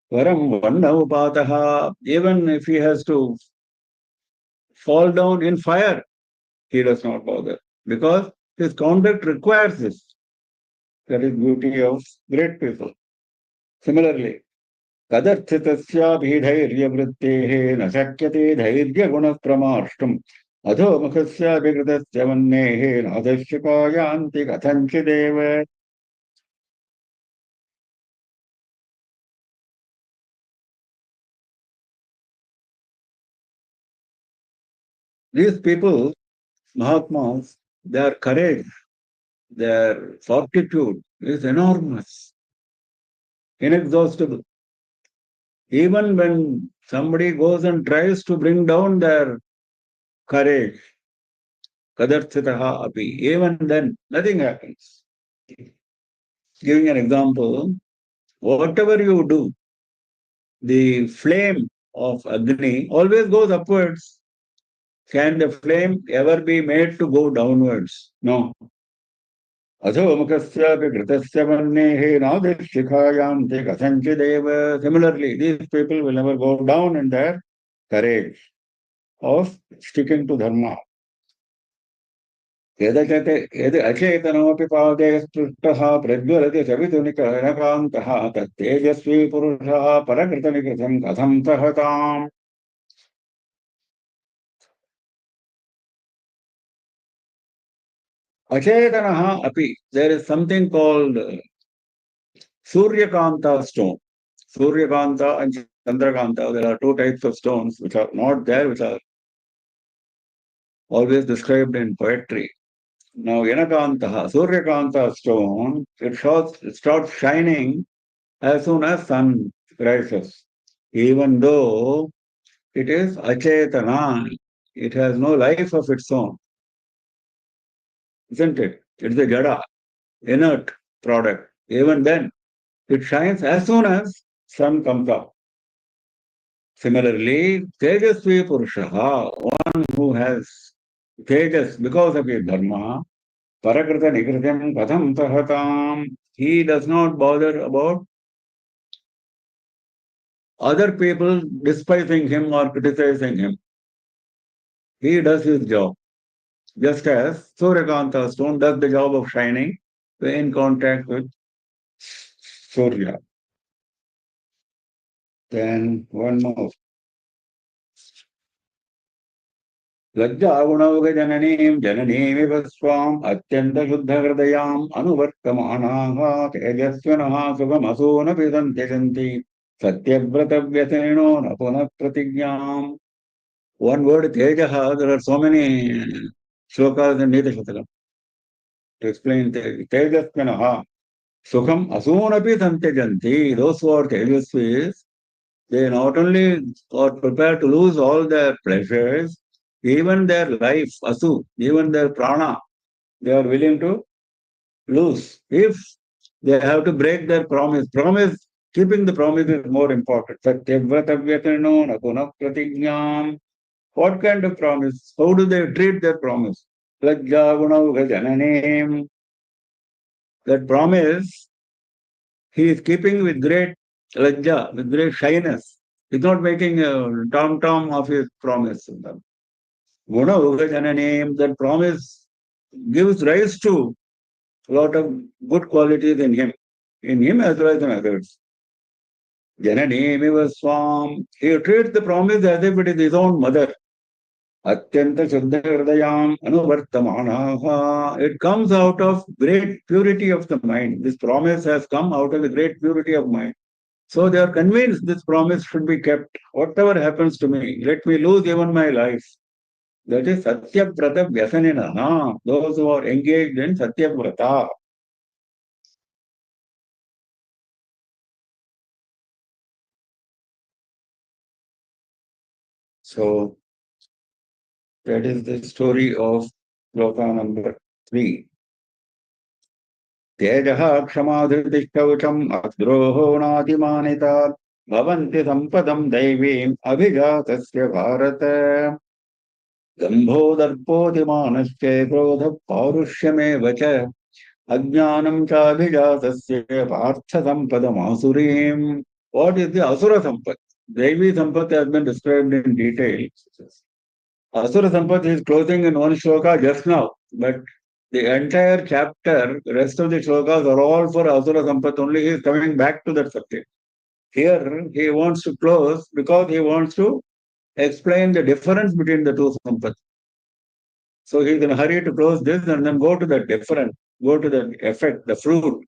Varam Vandamupataha, even if he has to fall down in fire, he does not bother because his conduct requires this. That is beauty of great people. Similarly, कदर्थितस्याभिधैर्यवृत्तेः न शक्यते धैर्यगुणप्रमार्ष्टुम् अधोमुखस्याभिकृतस्य वह्नेः नादश्यकायान्ति कथञ्चिदेव. These people, Mahatmas, their courage, their fortitude is enormous, inexhaustible. Even when somebody goes and tries to bring down their courage, kadarthitaha api, even then nothing happens. Giving an example, whatever you do, the flame of Agni always goes upwards. Can the flame ever be made to go downwards? No. Adhomukhasyapi kritasya vannehe nadishikayam te kasanchideva. Similarly, these people will never go down in their courage of sticking to dharma. यदि अचेतनोऽपि पादे स्पृष्टः प्रज्वलति सवितुनिकनकान्तः तत्तेजस्वी पुरुषः परकृतनिकृतं कथं सहताम्. Achetanaha api. There is something called Suryakanta stone. Suryakanta and Chandrakanta. There are two types of stones which are not there, which are always described in poetry. Now, Yanakantaha, Suryakanta stone, it starts shining as soon as sun rises. Even though it is Achetana, it has no life of its own. Isn't it? It's a Jada, inert product. Even then, it shines as soon as sun comes up. Similarly, Tejasvi Purushaha, one who has Tejas because of his dharma, Parakrita Nikritam Katham Sahatam, he does not bother about other people despising him or criticizing him. He does his job. Just as Suryakanta stone does the job of shining in contact with Surya. Then one more. लज्जागुणौघजननीं जननीमिव स्वाम् अत्यन्तशुद्धहृदयाम् अनुवर्तमानाः तेजस्विनः सुखमसूनपि सन्त्यजन्ति सत्यव्रतव्यसेनो न पुनः प्रतिज्ञाम्. One word Tejaha, there are so many shlokas in Nita Shatakam to explain Tejasvinaha. Sukham asunapi santyajanti. Those who are Tejasvis, they not only are prepared to lose all their pleasures, even their life, asu, even their prana, they are willing to lose if They have to break their promise. Keeping the promise is more important. Satyavratavyatanno nakuna pratignyam. What kind of promise? How do they treat their promise? Lajja gunauga jananem. That promise he is keeping with great lajja, with great shyness. He's not making a tom-tom of his promise. Gunauga jananem, that promise gives rise to a lot of good qualities in him as well as in others. Jananemiva Swam. He treats the promise as if it is his own mother. Atyanta Shuddha Hridayam Anuvartamanaha. It comes out of great purity of the mind. This promise has come out of the great purity of mind. So they are convinced this promise should be kept. Whatever happens to me, let me lose even my life. That is Satyavrata Vyasanina. Those who are engaged in Satyavrata. So that is the story of Loka number 3. तेजः क्षमाधृतिश्चौचम् अद्रोहो नातिमानिता भवन्ति सम्पदम् दैवीम् अभिजातस्य भारत दम्भो दर्पोऽतिमानश्च क्रोधः पौरुष्यमेव च अज्ञानम् चाभिजातस्य Partha सम्पदमासुरीम्. What is the Asura Sampat? Devi Sampat has been described in detail. Asura Sampat is closing in one shloka just now, but the entire chapter, the rest of the shlokas are all for Asura Sampat only. He is coming back to that subject. Here, he wants to close because he wants to explain the difference between the two Sampats. So he is in a hurry to close this and then go to the difference, go to the effect, the fruit,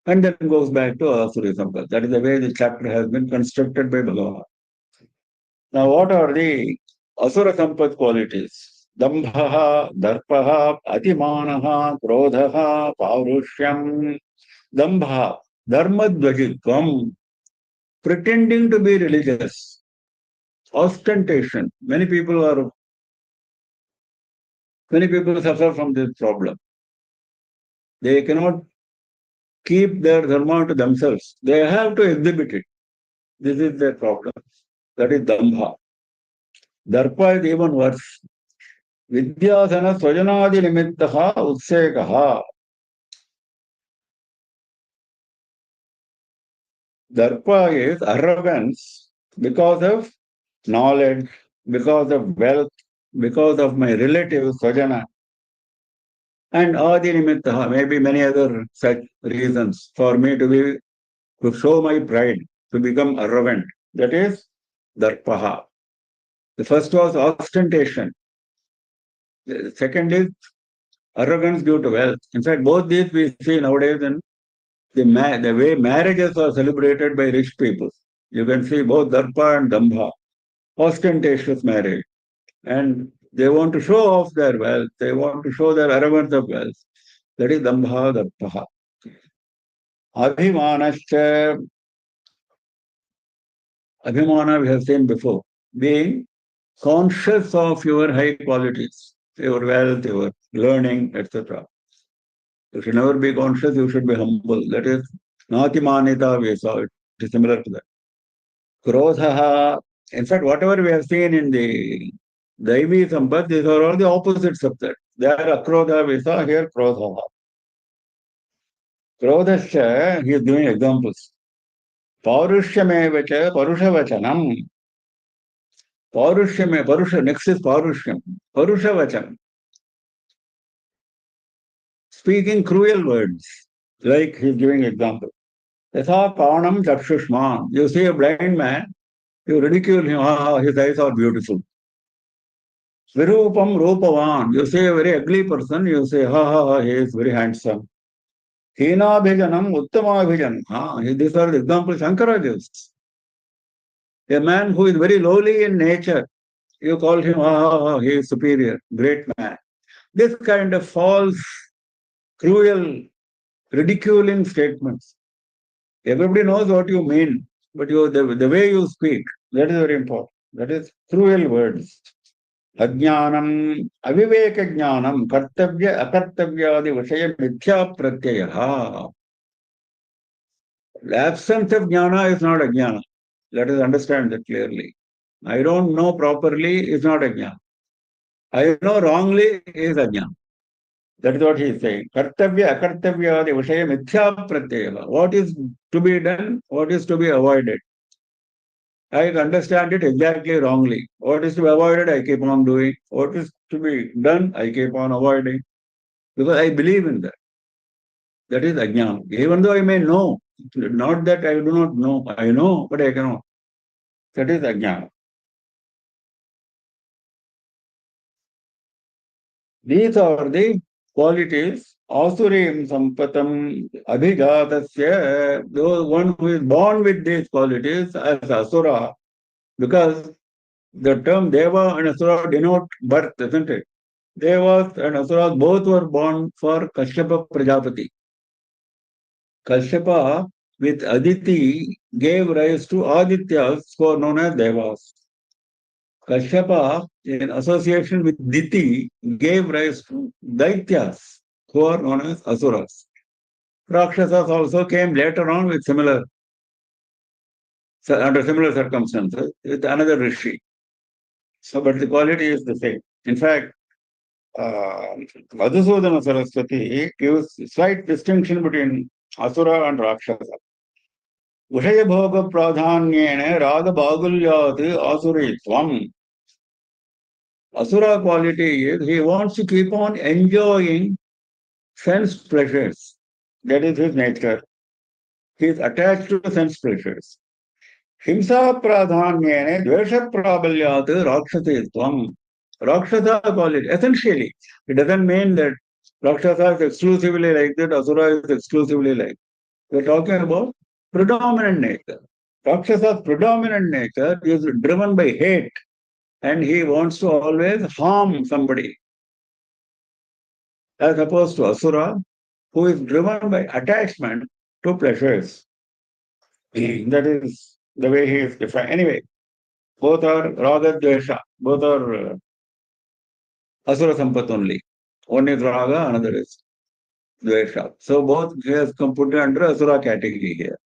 and then goes back to Asura Sampat. That is the way the chapter has been constructed by Bhagavan. Now, what are the Asura Sampat qualities? Dambha, Darpaha, Atimanaha, Krodhaha, Paurushyam. Dambha, Dharmadvajitvam, pretending to be religious. Ostentation. Many people suffer from this problem. They cannot keep their dharma to themselves. They have to exhibit it. This is their problem. That is Dambha. Darpa is even worse. Vidyasana Swajanadi Nimittaha Utsekaha. Darpa is arrogance because of knowledge, because of wealth, because of my relatives, Swajana, and Adi Nimittaha, maybe many other such reasons for me to show my pride, to become arrogant. That is Darpaha. The first was ostentation. The second is arrogance due to wealth. In fact, both these we see nowadays in the way marriages are celebrated by rich people. You can see both Darpa and Dambha, ostentatious marriage. And they want to show off their wealth. They want to show their arrogance of wealth. That is Dambha, Darpaha. Abhimanascha, Abhimana we have seen before, being conscious of your high qualities, your wealth, your learning, etc. You should never be conscious, you should be humble. That is Natimanita we saw. It is similar to that. Krodhaha, in fact, whatever we have seen in the Daivi Sampat, these are all the opposites of that. There Akrodha we saw, here Krodhaha. Krodhascha, he is giving examples. Paurushyameva Parushavacanam. Parusha, next is Parushyam. Parushavachanam. Speaking cruel words, like he's giving example. Yatha Kaanam Chakshushman. You see a blind man, you ridicule him, his eyes are beautiful. Virupam Rupavan. You see a very ugly person, you say, he is very handsome. Hinabhijanam Uttamabhijan. These are the examples Shankara gives. A man who is very lowly in nature, you call him, he is superior, great man. This kind of false, cruel, ridiculing statements. Everybody knows what you mean, but the way you speak, that is very important. That is cruel words. Ajnanam, aviveka jnanam, kartavya, akartavyadi vishaya mithya pratyayaha. The absence of jnana is not ajnana. Let us understand that clearly. I don't know properly is not ajnana. I know wrongly is ajnana. That is what he is saying. Kartavya, akartavya, the vishaya mithya pratyaya. What is to be done, what is to be avoided. I understand it exactly wrongly. What is to be avoided, I keep on doing. What is to be done, I keep on avoiding. Because I believe in that. That is ajnana. Even though I may know, not that I do not know. I know, but I cannot. That is ajnana. These are the qualities. Asurim sampatam abhijatasya. The one who is born with these qualities as asura, because the term deva and asura denote birth, isn't it? Devas and asuras both were born for Kashyapa Prajapati. Kashyapa with Aditi gave rise to Adityas who are known as Devas. Kashyapa in association with Diti gave rise to Daityas who are known as Asuras. Rakshasas also came later on with under similar circumstances with another Rishi. So, but the quality is the same. In fact, Madhusudana Saraswati gives slight distinction between Asura and Rakshasa. Vishayabhoga pradhanyena raga bagulyat asuritvam. Asura quality is he wants to keep on enjoying sense pleasures. That is his nature. He is attached to sense pleasures. Himsa pradhanyena dvesha prabalyat rakshasitvam. Rakshasa quality. Essentially, it doesn't mean that Rakshasa is exclusively like that, Asura is exclusively like. We're talking about predominant nature. Rakshasa's predominant nature is driven by hate and he wants to always harm somebody, as opposed to Asura, who is driven by attachment to pleasures. That is the way he is defined. Anyway, both are Raga Dvesha, both are Asura Sampat only. One is Raga, another is Dvesha. So both he has come put under Asura category here.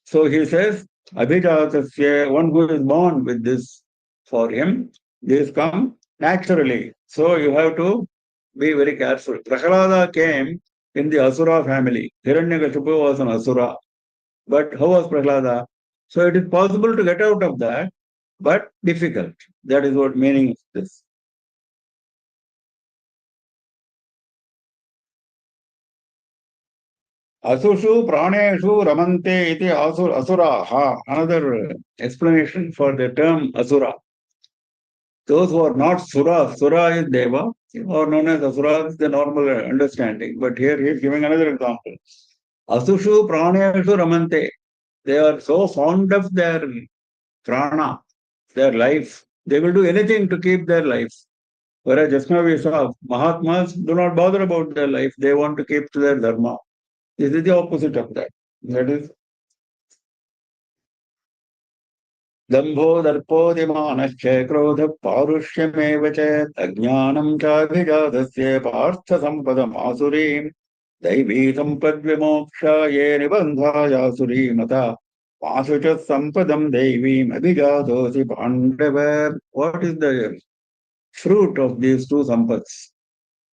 So he says, Abhijatasya, one who is born with this for him, this come naturally. So you have to be very careful. Prahlada came in the Asura family. Hiranyakashipu was an Asura. But how was Prahlada? So it is possible to get out of that, but difficult. That is what meaning is this. Asushu praneshu ramante iti asuraha. Another explanation for the term asura. Those who are not Sura, Sura is Deva, or known as Asura is the normal understanding. But here he is giving another example. Asushu Pranayashu Ramante. They are so fond of their prana, their life. They will do anything to keep their life. Whereas just now we saw Mahatmas do not bother about their life. They want to keep to their dharma. This is the opposite of that. That is दम्भो दर्पोऽतिमानश्च क्रोधः पारुष्यमेव च अज्ञानं चाभिजातस्य पार्थसम्पदमासुरीं दैवी सम्पद्विमोक्षाय निबन्धायासुरी मता मासु च सम्पदं दैवीम् अभिजातोऽसि Pandava. What is the fruit of these two sampads?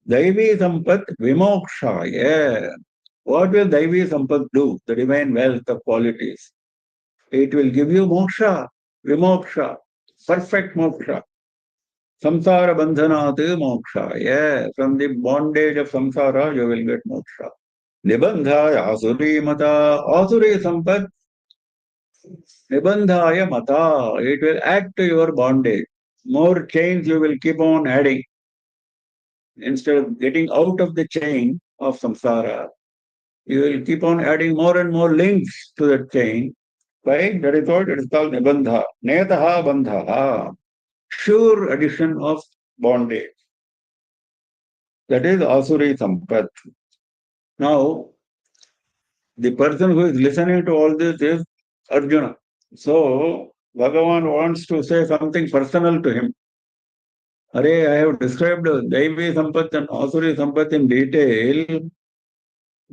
Daivi sampat vimokshaya. What will Daivi sampat do? The divine wealth of qualities. It will give you moksha. Vimoksha, perfect moksha. Samsara bandhanat moksha. Yeah, from the bondage of samsara, you will get moksha. Nibandhaya asuri mata. Asuri sampat. Nibandhaya mata. It will add to your bondage. More chains you will keep on adding. Instead of getting out of the chain of samsara, you will keep on adding more and more links to that chain. Right? That is what it is called nibandha. Netaha bandhaha. Sure addition of bondage. That is Asuri Sampat. Now, the person who is listening to all this is Arjuna. So, Bhagavan wants to say something personal to him. Hare, I have described Daivi Sampat and Asuri Sampat in detail,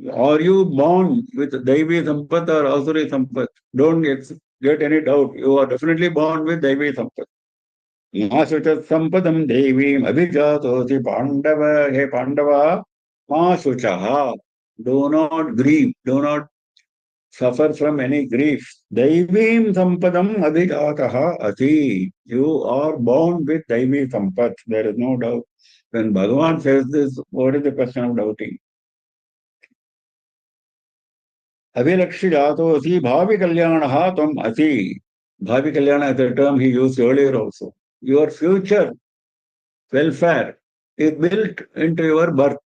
Are you born with Daivi Sampat or Asuri Sampat? Don't get any doubt. You are definitely born with Daivi Sampat. Masucha Sampadam Devim Abhijatosi Pandava. Hey Pandava, Masucha. Do not grieve. Do not suffer from any grief. Daivim Sampadam Abhijataha Ati. You are born with Daivi Sampat. There is no doubt. When Bhagavan says this, what is the question of doubting? Abhilakshyato bhavi kalyanaha tam ati. Bhavi kalyana is a term he used earlier also. Your future welfare is built into your birth.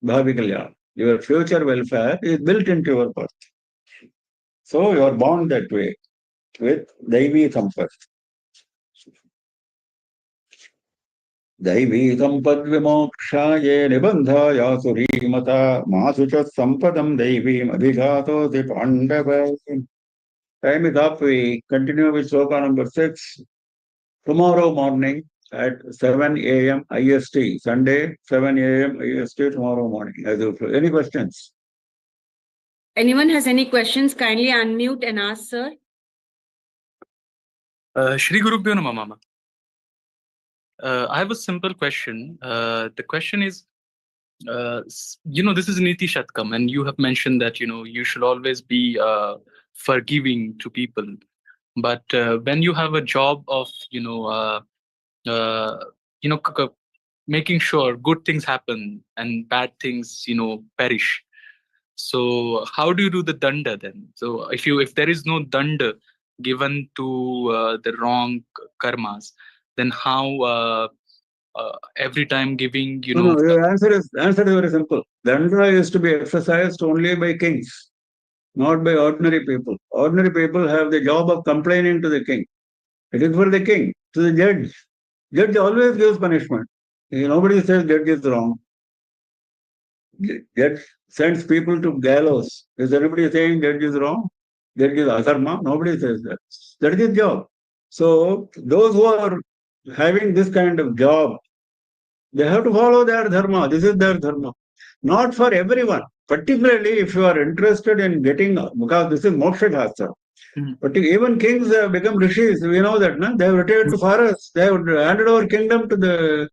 Bhavi kalyana. Your future welfare is built into your birth. So you are born that way with Daivi Sampat. Daivi Sampad Vimokshaye Nibandhaya Surimata Masucha Sampadam Daivi Abhijato Di Pandava. Time is up. We continue with sloka number 6 tomorrow morning at 7 AM IST. Sunday, 7 AM IST tomorrow morning. As usual. Any questions? Anyone has any questions, kindly unmute and ask, sir. Shri Guru Bhyo Namah, Mama. I have a simple question. The question is, this is Niti Shatkam, and you have mentioned that, you should always be forgiving to people. But when you have a job of, making sure good things happen and bad things, perish. So how do you do the danda then? So if there is no danda given to the wrong karmas, then how every time giving, No, your answer is very simple. Danda is to be exercised only by kings, not by ordinary people. Ordinary people have the job of complaining to the king. It is for the king, to the judge. Judge always gives punishment. Nobody says judge is wrong. Judge sends people to gallows. Is anybody saying judge is wrong? Judge is adharma? Nobody says that. That is his job. So those who are having this kind of job, they have to follow their dharma. This is their dharma. Not for everyone. Particularly if you are interested in getting, because this is moksha shastra. But even kings have become rishis. We know that. No? They have retired to forests. They have handed over kingdom to the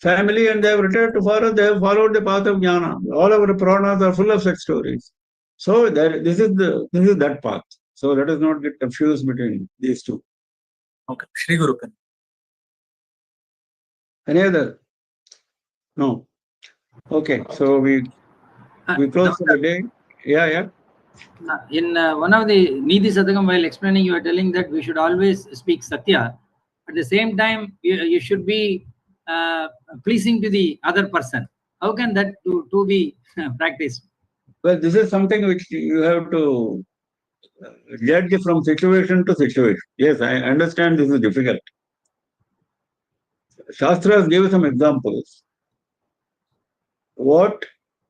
family and they have retired to forest. They have followed the path of jnana. All our Puranas are full of such stories. So this is that path. So let us not get confused between these two. Okay. Shri Guru. Any other? No. Okay. So we close for the day. Yeah. In one of the Nidhi Sadhakam, while explaining, you are telling that we should always speak Satya. At the same time, you should be pleasing to the other person. How can that to be practiced? Well, this is something which you have to judge from situation to situation. Yes, I understand this is difficult. Shastras give some examples. What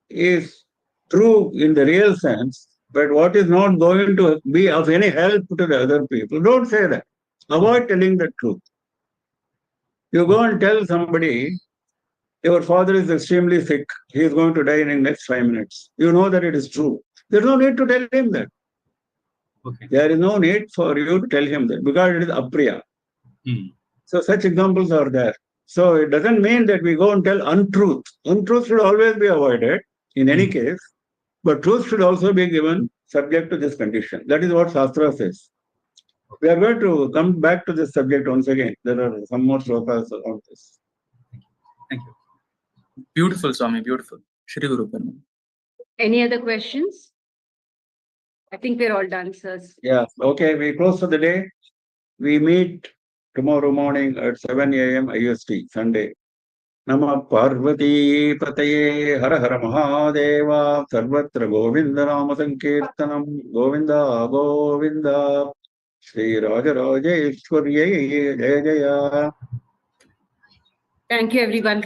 is true in the real sense, but what is not going to be of any help to the other people, don't say that. Avoid telling the truth. You go and tell somebody, your father is extremely sick, he is going to die in the next 5 minutes. You know that it is true. There is no need to tell him that. Okay. There is no need for you to tell him that because it is apriya. So such examples are there. So it doesn't mean that we go and tell untruth. Untruth should always be avoided in any case, but truth should also be given subject to this condition. That is what Shastra says. We are going to come back to this subject once again. There are some more slokas on this. Thank you. Beautiful, Swami, beautiful. Shri Guru. Any other questions? I think we're all done, sirs. Yeah, okay, we close for the day. We meet tomorrow morning at 7 AM IST, Sunday. Namah Parvati Pataye Hara Hara Mahadeva Sarvatra Govinda Nama Sankirtanam Govinda Govinda Sri Raja Raja Ishwarye Jaya Jaya. Thank you, everyone.